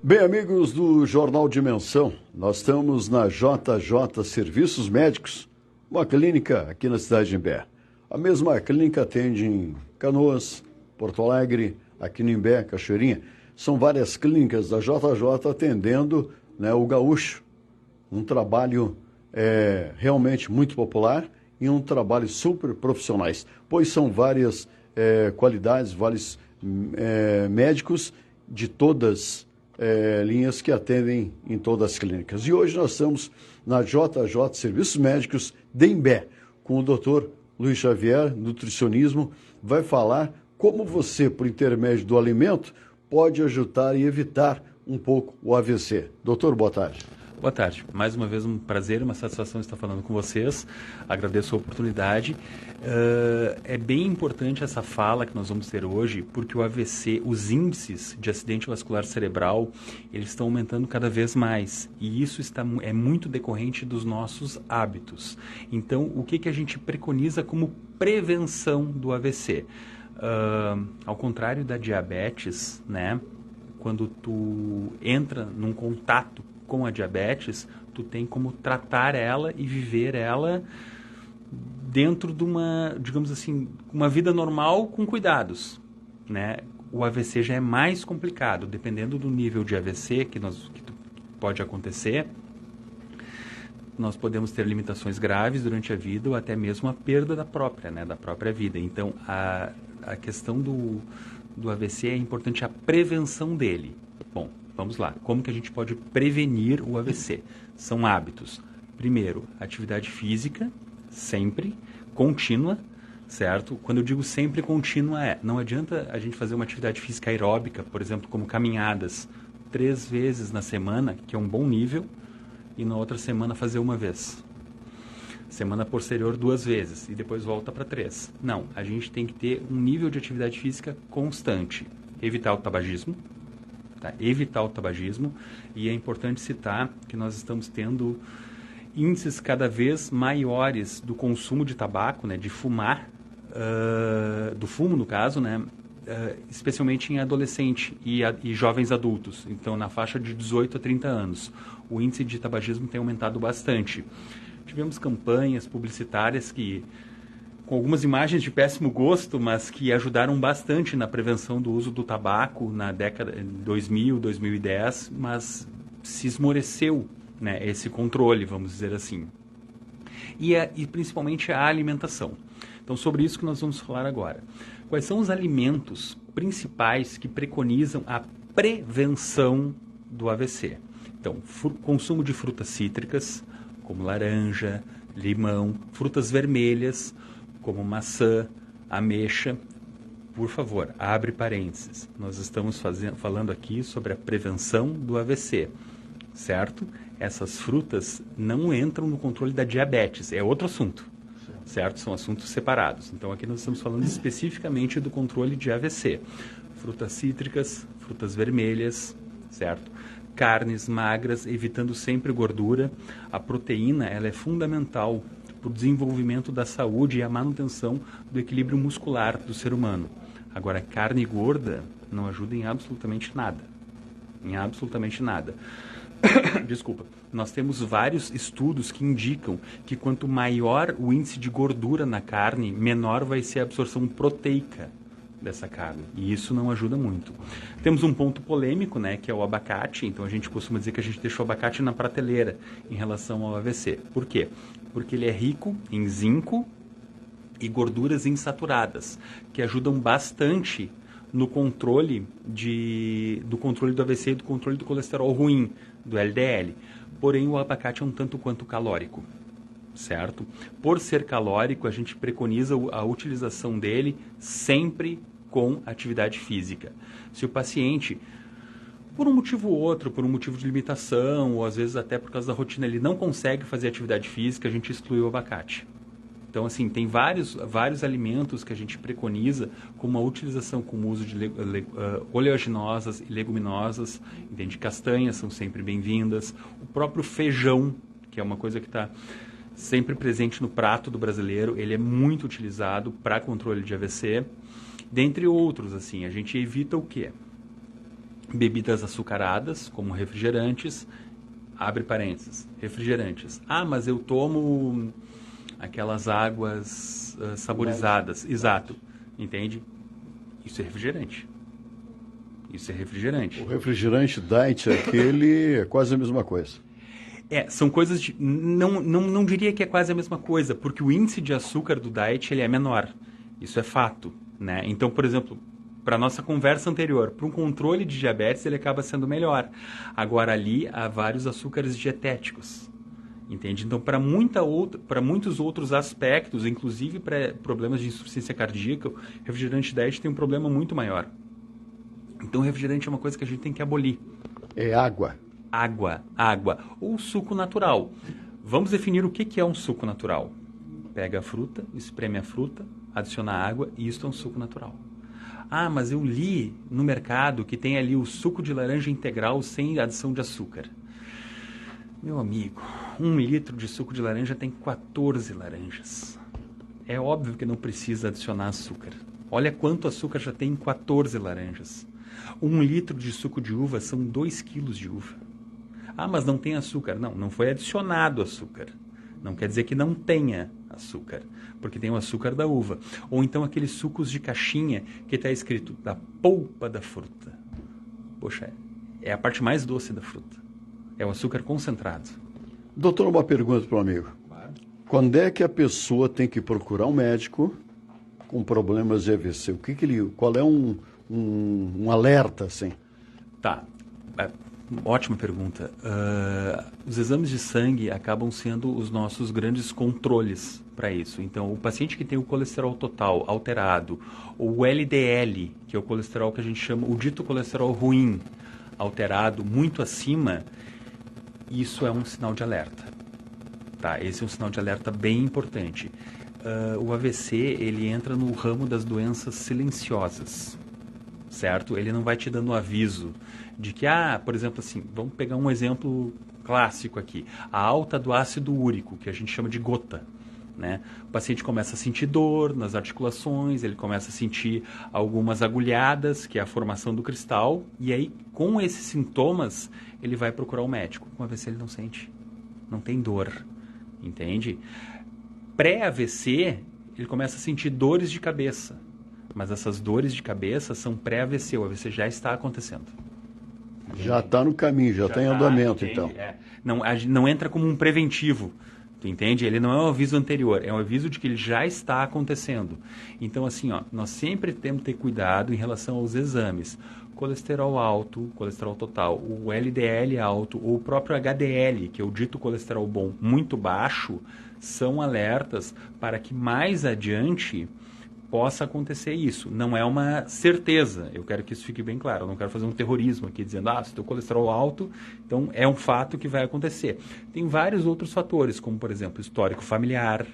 Bem, amigos do Jornal Dimensão, nós estamos na JJ Serviços Médicos, uma clínica aqui na cidade de Imbé. A mesma clínica atende em Canoas, Porto Alegre, aqui no Imbé, Cachoeirinha. São várias clínicas da JJ atendendo, né, o gaúcho. Um trabalho realmente muito popular e um trabalho super profissionais, pois são várias qualidades, vários médicos de todas linhas que atendem em todas as clínicas. E hoje nós estamos na JJ Serviços Médicos de Imbé, com o Dr. Luiz Xavier, nutricionismo, vai falar como você, por intermédio do alimento, pode ajudar e evitar um pouco o AVC. Doutor, boa tarde. Boa tarde. Mais uma vez um prazer, uma satisfação estar falando com vocês. Agradeço a oportunidade. É bem importante essa fala que nós vamos ter hoje, porque o AVC, os índices de acidente vascular cerebral, eles estão aumentando cada vez mais. E isso é muito decorrente dos nossos hábitos. Então, o que a gente preconiza como prevenção do AVC? Ao contrário da diabetes, né? Quando tu entra num contato com a diabetes, tu tem como tratar ela e viver ela dentro de uma, digamos assim, uma vida normal com cuidados, né? O AVC já é mais complicado, dependendo do nível de AVC que pode acontecer. Nós podemos ter limitações graves durante a vida ou até mesmo a perda da própria vida. Então, a questão do AVC é importante a prevenção dele. Bom, vamos lá. Como que a gente pode prevenir o AVC? São hábitos. Primeiro, atividade física, sempre, contínua, certo? Quando eu digo sempre contínua, não adianta a gente fazer uma atividade física aeróbica, por exemplo, como caminhadas, 3 vezes na semana, que é um bom nível, e na outra semana fazer 1 vez. Semana posterior 2 vezes, e depois volta para 3. Não, a gente tem que ter um nível de atividade física constante. Evitar o tabagismo, evitar o tabagismo, e é importante citar que nós estamos tendo índices cada vez maiores do consumo de tabaco, né, de fumar, do fumo no caso, né, especialmente em adolescente e jovens adultos, então na faixa de 18 a 30 anos. O índice de tabagismo tem aumentado bastante. Tivemos campanhas publicitárias com algumas imagens de péssimo gosto, mas que ajudaram bastante na prevenção do uso do tabaco na década de 2000, 2010, mas se esmoreceu, né, esse controle, vamos dizer assim. E principalmente a alimentação. Então, sobre isso que nós vamos falar agora. Quais são os alimentos principais que preconizam a prevenção do AVC? Então, consumo de frutas cítricas, como laranja, limão, frutas vermelhas, como maçã, ameixa. Por favor, abre parênteses. Nós estamos falando aqui sobre a prevenção do AVC, certo? Essas frutas não entram no controle da diabetes, é outro assunto, certo? São assuntos separados. Então, aqui nós estamos falando especificamente do controle de AVC. Frutas cítricas, frutas vermelhas, certo? Carnes magras, evitando sempre gordura. A proteína, ela é fundamental para o desenvolvimento da saúde e a manutenção do equilíbrio muscular do ser humano. Agora, carne gorda não ajuda em absolutamente nada. Em absolutamente nada. Desculpa. Nós temos vários estudos que indicam que quanto maior o índice de gordura na carne, menor vai ser a absorção proteica dessa carne. E isso não ajuda muito. Temos um ponto polêmico, né, que é o abacate. Então, a gente costuma dizer que a gente deixa o abacate na prateleira em relação ao AVC. Por quê? Porque ele é rico em zinco e gorduras insaturadas, que ajudam bastante no controle do AVC e do controle do colesterol ruim, do LDL. Porém, o abacate é um tanto quanto calórico, certo? Por ser calórico, a gente preconiza a utilização dele sempre com atividade física. Se o paciente, por um motivo ou outro, por um motivo de limitação, ou às vezes até por causa da rotina, ele não consegue fazer atividade física, a gente exclui o abacate. Então, assim, tem vários alimentos que a gente preconiza com uma utilização com o uso de oleaginosas e leguminosas, entende? Castanhas são sempre bem-vindas. O próprio feijão, que é uma coisa que está sempre presente no prato do brasileiro, ele é muito utilizado para controle de AVC. Dentre outros, assim, a gente evita o quê? bebidas açucaradas, como refrigerantes, abre parênteses, refrigerantes. Ah, mas eu tomo aquelas águas saborizadas. Exato, entende? Isso é refrigerante. Isso é refrigerante. O refrigerante diet, aquele é quase a mesma coisa. São coisas de... Não diria que é quase a mesma coisa, porque o índice de açúcar do diet ele é menor. Isso é fato, né? Então, por exemplo, para a nossa conversa anterior, para um controle de diabetes, ele acaba sendo melhor. Agora, ali, há vários açúcares dietéticos, entende? Então, para muitos outros aspectos, inclusive para problemas de insuficiência cardíaca, o refrigerante diet tem um problema muito maior. Então, o refrigerante é uma coisa que a gente tem que abolir. É água. Água ou suco natural. Vamos definir o que é um suco natural. Pega a fruta, espreme a fruta, adiciona água e isso é um suco natural. Ah, mas eu li no mercado que tem ali o suco de laranja integral sem adição de açúcar. Meu amigo, 1 litro de suco de laranja tem 14 laranjas. É óbvio que não precisa adicionar açúcar. Olha quanto açúcar já tem em 14 laranjas. 1 litro de suco de uva são 2 quilos de uva. Ah, mas não tem açúcar. Não foi adicionado açúcar. Não quer dizer que não tenha açúcar, porque tem o açúcar da uva. Ou então aqueles sucos de caixinha que está escrito da polpa da fruta. Poxa, é a parte mais doce da fruta. É o açúcar concentrado. Doutor, uma pergunta para o amigo. Claro. Quando é que a pessoa tem que procurar um médico com problemas de AVC? Qual é um alerta, assim? Tá. Ótima pergunta. Os exames de sangue acabam sendo os nossos grandes controles para isso. Então, o paciente que tem o colesterol total alterado, ou o LDL, que é o colesterol que a gente chama, o dito colesterol ruim, alterado, muito acima, isso é um sinal de alerta. Tá? Esse é um sinal de alerta bem importante. O AVC, ele entra no ramo das doenças silenciosas, certo? Ele não vai te dando aviso de que, por exemplo, assim, vamos pegar um exemplo clássico aqui, a alta do ácido úrico, que a gente chama de gota, né? O paciente começa a sentir dor nas articulações, ele começa a sentir algumas agulhadas, que é a formação do cristal, e aí, com esses sintomas, ele vai procurar o médico. Com AVC ele não sente, não tem dor, entende? Pré-AVC, ele começa a sentir dores de cabeça, mas essas dores de cabeça são pré-AVC, o AVC já está acontecendo. Já está no caminho, já está em andamento, então. Não entra como um preventivo, tu entende? Ele não é um aviso anterior, é um aviso de que ele já está acontecendo. Então, assim, nós sempre temos que ter cuidado em relação aos exames. Colesterol alto, colesterol total, o LDL alto, ou o próprio HDL, que é o dito colesterol bom, muito baixo, são alertas para que mais adiante possa acontecer isso. Não é uma certeza, eu quero que isso fique bem claro, eu não quero fazer um terrorismo aqui dizendo, se tem colesterol alto, então é um fato que vai acontecer. Tem vários outros fatores, como por exemplo, histórico familiar,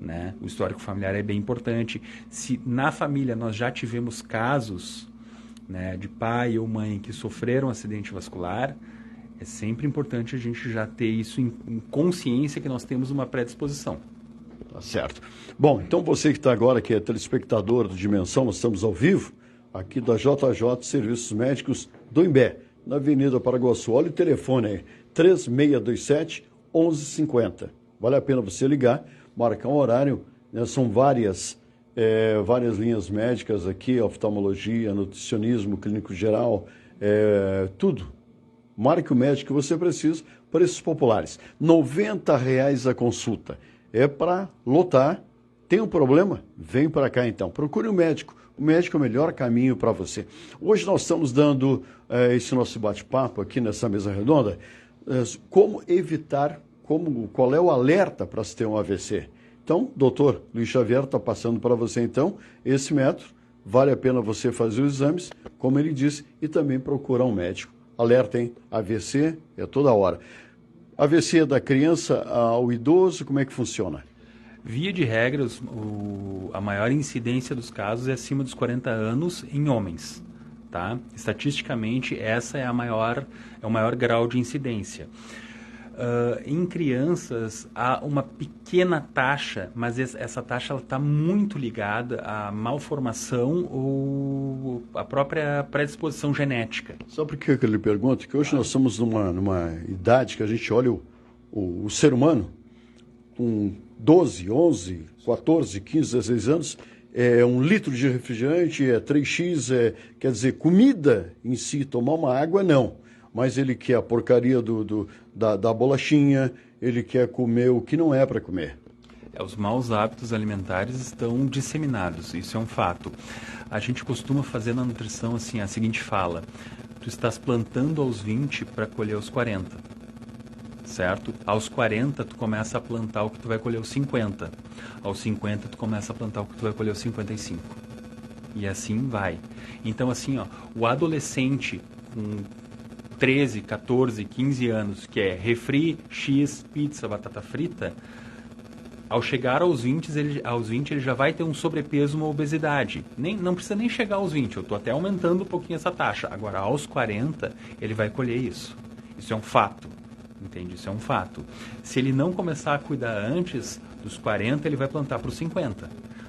né? O histórico familiar é bem importante. Se na família nós já tivemos casos, né, de pai ou mãe que sofreram acidente vascular, é sempre importante a gente já ter isso em consciência que nós temos uma predisposição. Tá certo. Bom, então você que está agora, que é telespectador do Dimensão, nós estamos ao vivo, aqui da JJ Serviços Médicos do Imbé, na Avenida Paraguaçu. Olha o telefone aí, 3627-1150. Vale a pena você ligar, marcar um horário, né? São várias linhas médicas aqui, oftalmologia, nutricionismo, clínico geral, tudo. Marque o médico que você precisa, preços populares. R$ 90 a consulta. É para lotar. Tem um problema? Vem para cá então. Procure um médico. O médico é o melhor caminho para você. Hoje nós estamos dando esse nosso bate-papo aqui nessa mesa redonda. Como evitar, qual é o alerta para se ter um AVC? Então, doutor Luiz Xavier está passando para você então esse método. Vale a pena você fazer os exames, como ele disse, e também procurar um médico. Alerta, hein? AVC é toda hora. AVC é da criança ao idoso, como é que funciona? Via de regra, a maior incidência dos casos é acima dos 40 anos em homens, tá? Estatisticamente, essa é o maior grau de incidência. Em crianças, há uma pequena taxa, mas essa taxa está muito ligada à malformação ou a própria predisposição genética. Sabe por que eu lhe pergunto? Que hoje nós estamos numa idade que a gente olha o ser humano com 12, 11, 14, 15, 16 anos, é 1 litro de refrigerante, é 3x, quer dizer, comida em si, tomar uma água, não. Mas ele quer a porcaria da bolachinha, ele quer comer o que não é para comer. Os maus hábitos alimentares estão disseminados, isso é um fato. A gente costuma fazer na nutrição assim, a seguinte fala: tu estás plantando aos 20 para colher aos 40, certo? Aos 40 tu começa a plantar o que tu vai colher aos 50, aos 50 tu começa a plantar o que tu vai colher aos 55, e assim vai. Então assim, o adolescente com 13, 14, 15 anos, que é refri, X, pizza, batata frita, ao chegar aos 20 ele já vai ter um sobrepeso, uma obesidade. Não precisa nem chegar aos 20, eu estou até aumentando um pouquinho essa taxa. Agora, aos 40, ele vai colher isso. Isso é um fato, entende? Isso é um fato. Se ele não começar a cuidar antes dos 40, ele vai plantar para os 50.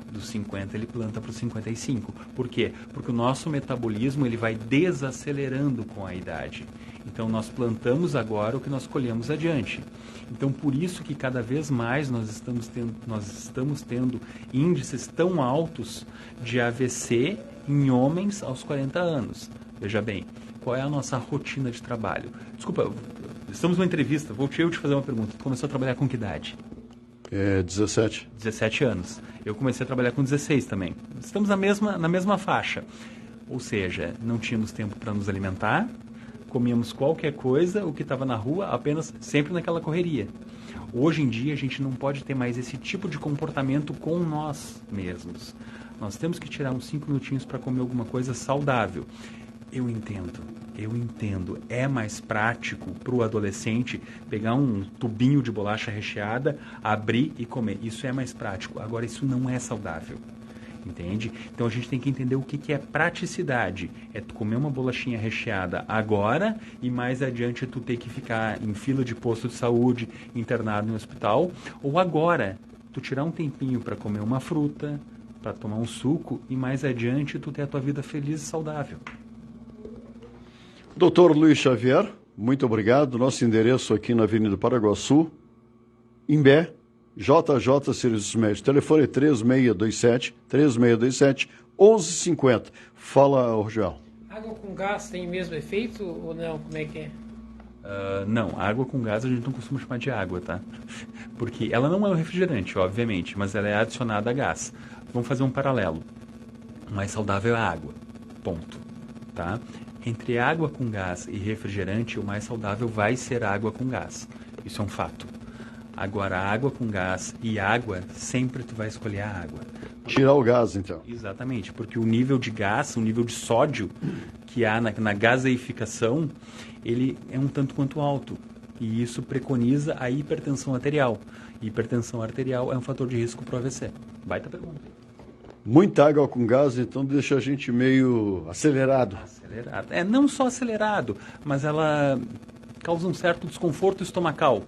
Dos 50 ele planta para os 55. Por quê? Porque o nosso metabolismo ele vai desacelerando com a idade. Então, nós plantamos agora o que nós colhemos adiante. Então, por isso que cada vez mais nós estamos tendo índices tão altos de AVC em homens aos 40 anos. Veja bem, qual é a nossa rotina de trabalho? Desculpa, estamos numa entrevista, vou eu te fazer uma pergunta. Tu começou a trabalhar com que idade? 17. 17 anos. Eu comecei a trabalhar com 16 também. Estamos na mesma faixa. Ou seja, não tínhamos tempo para nos alimentar, comíamos qualquer coisa, o que estava na rua, apenas sempre naquela correria. Hoje em dia a gente não pode ter mais esse tipo de comportamento com nós mesmos. Nós temos que tirar uns 5 minutinhos para comer alguma coisa saudável. Eu entendo. É mais prático para o adolescente pegar um tubinho de bolacha recheada, abrir e comer. Isso é mais prático. Agora, isso não é saudável. Entende? Então a gente tem que entender o que é praticidade. É tu comer uma bolachinha recheada agora e mais adiante tu ter que ficar em fila de posto de saúde, internado no hospital, ou agora tu tirar um tempinho para comer uma fruta, para tomar um suco e mais adiante tu ter a tua vida feliz e saudável. Dr. Luiz Xavier, muito obrigado. Nosso endereço aqui na Avenida Paraguaçu, Imbé, JJ Serviços Médicos. Telefone é 3627-1150. Fala, Rogel. Água com gás tem o mesmo efeito ou não? Como é que é? Não, água com gás a gente não costuma chamar de água, tá? Porque ela não é um refrigerante, obviamente, mas ela é adicionada a gás. Vamos fazer um paralelo. O mais saudável é a água. Ponto. Tá? Entre água com gás e refrigerante, o mais saudável vai ser água com gás. Isso é um fato. Agora, água com gás e água, sempre tu vai escolher a água. Tirar o gás, então. Exatamente, porque o nível de gás, o nível de sódio que há na gaseificação, ele é um tanto quanto alto. E isso preconiza a hipertensão arterial. Hipertensão arterial é um fator de risco para o AVC. Baita pergunta. Muita água com gás, então deixa a gente meio acelerado. Não só acelerado, mas ela causa um certo desconforto estomacal.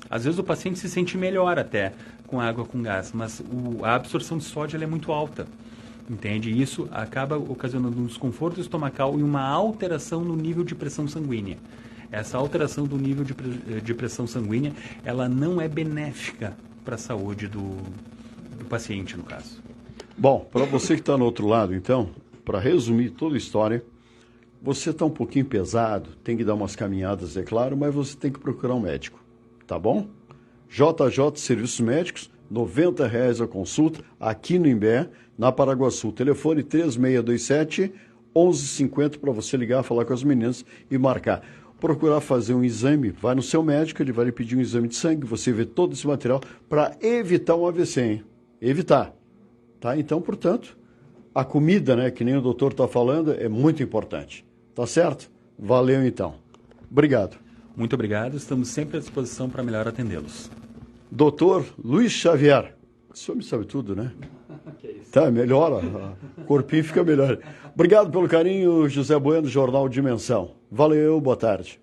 Às vezes o paciente se sente melhor até com água com gás, mas a absorção de sódio ela é muito alta, entende? E isso acaba ocasionando um desconforto estomacal e uma alteração no nível de pressão sanguínea. Essa alteração do nível de pressão sanguínea, ela não é benéfica para a saúde do paciente, no caso. Bom, para você que está no outro lado, então, para resumir toda a história, você está um pouquinho pesado, tem que dar umas caminhadas, é claro, mas você tem que procurar um médico. Tá bom? JJ Serviços Médicos, R$90 a consulta, aqui no Imbé, na Paraguaçu. Telefone 3627-1150 para você ligar, falar com as meninas e marcar. Procurar fazer um exame, vai no seu médico, ele vai lhe pedir um exame de sangue, você vê todo esse material para evitar um AVC, hein? Evitar. Tá? Então, portanto, a comida, né, que nem o doutor está falando, é muito importante. Tá certo? Valeu, então. Obrigado. Muito obrigado, estamos sempre à disposição para melhor atendê-los. Doutor Luiz Xavier. O senhor me sabe tudo, né? Que isso. Tá, melhora. O corpinho fica melhor. Obrigado pelo carinho, José Bueno, Jornal Dimensão. Valeu, boa tarde.